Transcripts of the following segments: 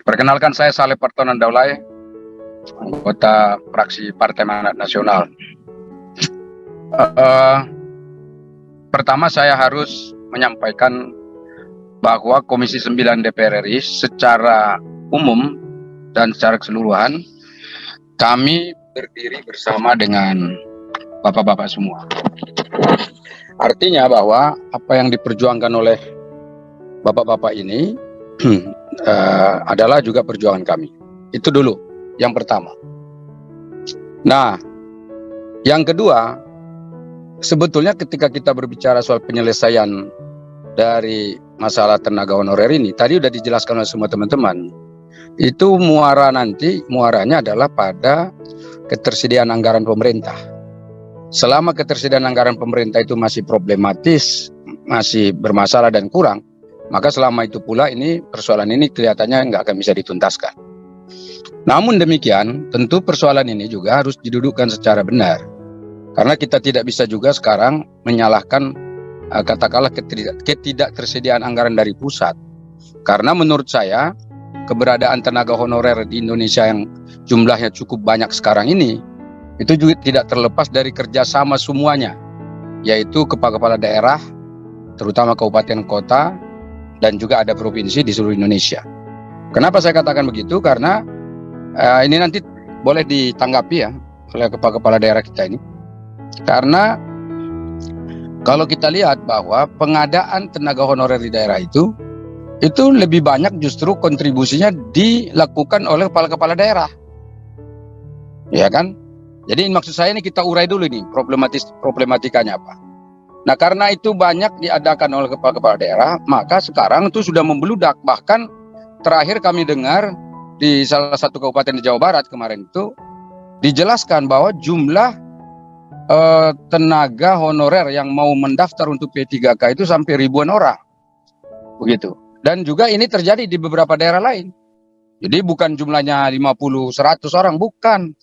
Perkenalkan, saya Saleh Partonan Daulay, anggota fraksi Partai Amanat Nasional. Pertama saya harus menyampaikan bahwa Komisi 9 DPR RI secara umum dan secara keseluruhan kami berdiri bersama dengan bapak-bapak semua. Artinya bahwa apa yang diperjuangkan oleh bapak-bapak ini adalah juga perjuangan kami. Itu dulu yang pertama. Nah, yang kedua, sebetulnya ketika kita berbicara soal penyelesaian dari masalah tenaga honorer ini, tadi sudah dijelaskan oleh semua teman-teman, itu muaranya adalah pada ketersediaan anggaran pemerintah. Selama ketersediaan anggaran pemerintah itu masih problematis, masih bermasalah dan kurang, maka selama itu pula ini persoalan ini kelihatannya nggak akan bisa dituntaskan. Namun demikian, tentu persoalan ini juga harus didudukkan secara benar. Karena kita tidak bisa juga sekarang menyalahkan katakanlah ketidaktersediaan anggaran dari pusat. Karena menurut saya, keberadaan tenaga honorer di Indonesia yang jumlahnya cukup banyak sekarang ini, itu juga tidak terlepas dari kerjasama semuanya, yaitu kepala-kepala daerah, terutama kabupaten kota, dan juga ada provinsi di seluruh Indonesia. Kenapa saya katakan begitu? Karena ini nanti boleh ditanggapi ya oleh kepala-kepala daerah kita ini. Karena kalau kita lihat bahwa pengadaan tenaga honorer di daerah itu lebih banyak justru kontribusinya dilakukan oleh kepala-kepala daerah. Ya kan? Jadi maksud saya ini kita urai dulu nih problematikanya apa. Nah, karena itu banyak diadakan oleh kepala-kepala daerah, maka sekarang itu sudah membeludak. Bahkan terakhir kami dengar di salah satu kabupaten di Jawa Barat kemarin itu dijelaskan bahwa jumlah tenaga honorer yang mau mendaftar untuk P3K itu sampai ribuan orang. Begitu. Dan juga ini terjadi di beberapa daerah lain. Jadi bukan jumlahnya 50-100 orang, bukan.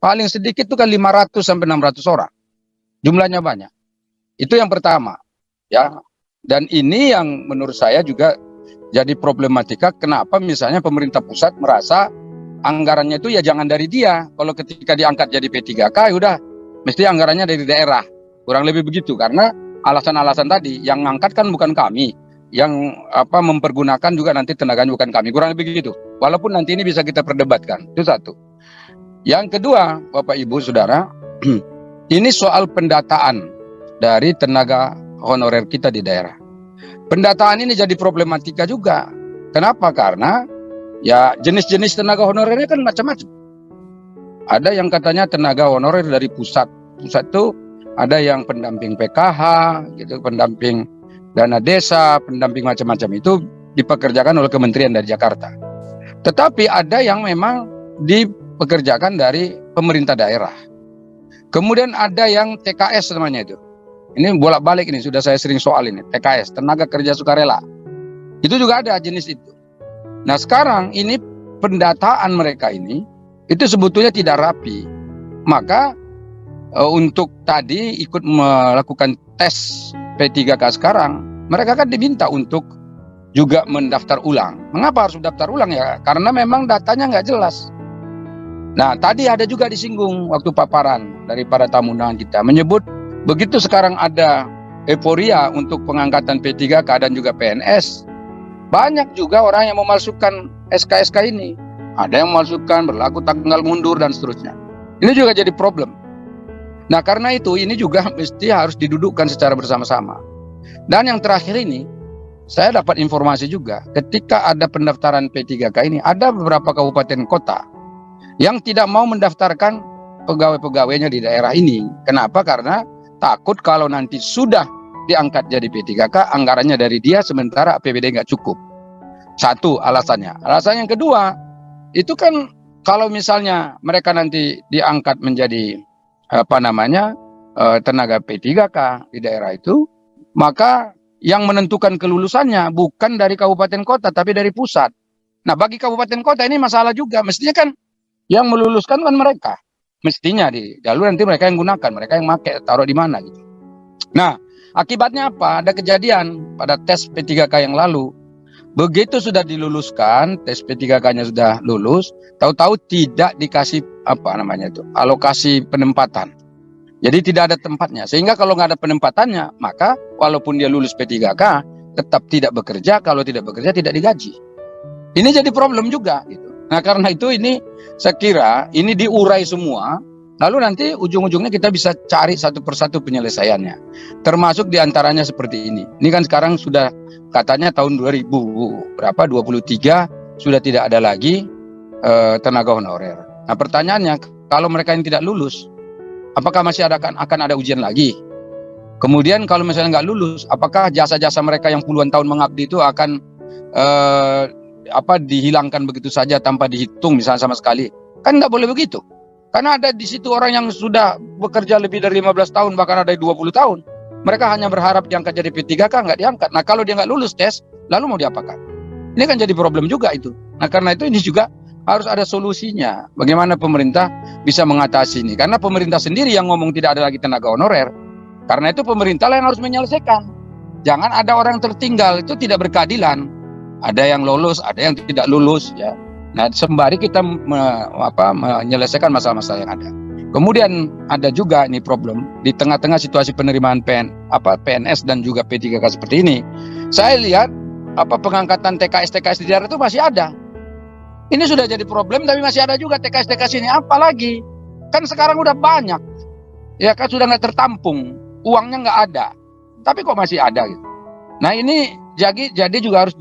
Paling sedikit itu kan 500 sampai 600 orang. Jumlahnya banyak. Itu yang pertama, ya. Dan ini yang menurut saya juga jadi problematika. Kenapa misalnya pemerintah pusat merasa anggarannya itu ya jangan dari dia. Kalau ketika diangkat jadi P3K, ya udah mesti anggarannya dari daerah. Kurang lebih begitu. Karena alasan-alasan tadi yang ngangkat kan bukan kami, yang mempergunakan juga nanti tenaganya bukan kami. Kurang lebih begitu. Walaupun nanti ini bisa kita perdebatkan. Itu satu. Yang kedua, Bapak Ibu Saudara, ini soal pendataan dari tenaga honorer kita di daerah. Pendataan ini jadi problematika juga. Kenapa? Karena ya jenis-jenis tenaga honorernya kan macam-macam. Ada yang katanya tenaga honorer dari pusat. Pusat itu ada yang pendamping PKH, gitu, pendamping dana desa, pendamping macam-macam itu dipekerjakan oleh kementerian dari Jakarta. Tetapi ada yang memang dipekerjakan dari pemerintah daerah. Kemudian ada yang TKS namanya itu. Ini bolak-balik ini, sudah saya sering soal ini, TKS, tenaga kerja sukarela. Itu juga ada jenis itu. Nah sekarang ini pendataan mereka ini, itu sebetulnya tidak rapi. Maka untuk tadi ikut melakukan tes P3K sekarang, mereka kan diminta untuk juga mendaftar ulang. Mengapa harus mendaftar ulang ya? Karena memang datanya nggak jelas. Nah tadi ada juga disinggung waktu paparan dari para tamu undangan kita, menyebut begitu sekarang ada euforia untuk pengangkatan P3K dan juga PNS, banyak juga orang yang memalsukan SK-SK ini. Ada yang memalsukan, berlaku tanggal mundur dan seterusnya. Ini juga jadi problem. Nah karena itu ini juga mesti harus didudukkan secara bersama-sama. Dan yang terakhir ini, saya dapat informasi juga ketika ada pendaftaran P3K ini, ada beberapa kabupaten kota yang tidak mau mendaftarkan pegawai-pegawainya di daerah ini. Kenapa? Karena takut kalau nanti sudah diangkat jadi P3K, anggarannya dari dia sementara APBD nggak cukup. Satu alasannya. Alasan yang kedua, itu kan kalau misalnya mereka nanti diangkat menjadi tenaga P3K di daerah itu, maka yang menentukan kelulusannya bukan dari kabupaten kota tapi dari pusat. Nah bagi kabupaten kota ini masalah juga. Mestinya kan yang meluluskan kan mereka. Mestinya lalu nanti mereka yang gunakan, mereka yang pakai, taruh di mana gitu. Nah, akibatnya apa? Ada kejadian pada tes P3K yang lalu. Begitu sudah diluluskan, tes P3K-nya sudah lulus, tahu-tahu tidak dikasih alokasi penempatan. Jadi tidak ada tempatnya. Sehingga kalau nggak ada penempatannya, maka walaupun dia lulus P3K, tetap tidak bekerja. Kalau tidak bekerja, tidak digaji. Ini jadi problem juga. Gitu. Nah karena itu ini saya kira ini diurai semua. Lalu nanti ujung-ujungnya kita bisa cari satu persatu penyelesaiannya. Termasuk diantaranya seperti ini. Ini kan sekarang sudah katanya tahun 2023 sudah tidak ada lagi tenaga honorer. Nah pertanyaannya, kalau mereka yang tidak lulus, apakah masih akan ada ujian lagi? Kemudian kalau misalnya nggak lulus, apakah jasa-jasa mereka yang puluhan tahun mengabdi itu akan dihilangkan begitu saja tanpa dihitung misalnya sama sekali? Kan nggak boleh begitu. Karena ada di situ orang yang sudah bekerja lebih dari 15 tahun, bahkan ada 20 tahun. Mereka hanya berharap diangkat jadi P3K, nggak diangkat. Nah kalau dia nggak lulus tes, lalu mau diapakan? Ini kan jadi problem juga itu. Nah karena itu ini juga harus ada solusinya. Bagaimana pemerintah bisa mengatasi ini? Karena pemerintah sendiri yang ngomong tidak ada lagi tenaga honorer. Karena itu pemerintah lah yang harus menyelesaikan. Jangan ada orang tertinggal, itu tidak berkeadilan. Ada yang lolos, ada yang tidak lulus, ya. Nah, sembari kita menyelesaikan masalah-masalah yang ada. Kemudian ada juga ini problem di tengah-tengah situasi penerimaan PNS dan juga P3K seperti ini. Saya lihat pengangkatan TKS di daerah itu masih ada. Ini sudah jadi problem, tapi masih ada juga TKS ini. Apalagi kan sekarang udah banyak, ya kan sudah nggak tertampung, uangnya nggak ada, tapi kok masih ada gitu. Nah ini jadi juga harus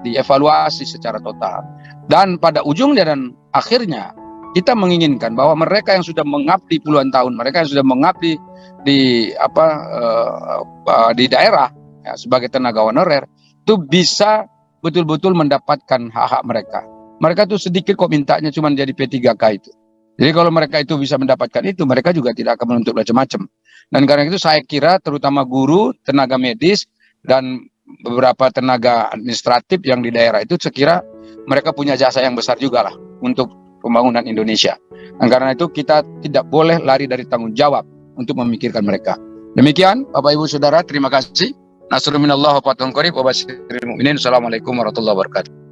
dievaluasi secara total. Dan pada ujungnya dan akhirnya kita menginginkan bahwa mereka yang sudah mengabdi puluhan tahun, mereka yang sudah mengabdi di daerah ya, sebagai tenaga honorer itu bisa betul-betul mendapatkan hak-hak mereka. Mereka tuh sedikit kok mintanya cuma jadi P3K itu. Jadi kalau mereka itu bisa mendapatkan itu, mereka juga tidak akan menuntut macam-macam. Dan karena itu saya kira terutama guru, tenaga medis, dan beberapa tenaga administratif yang di daerah itu sekira mereka punya jasa yang besar juga lah untuk pembangunan Indonesia. Dan karena itu kita tidak boleh lari dari tanggung jawab untuk memikirkan mereka. Demikian Bapak Ibu Saudara, terima kasih. Nasrul minallah wa fatun qarib wa basyiril mu'minin. Assalamualaikum warahmatullahi wabarakatuh.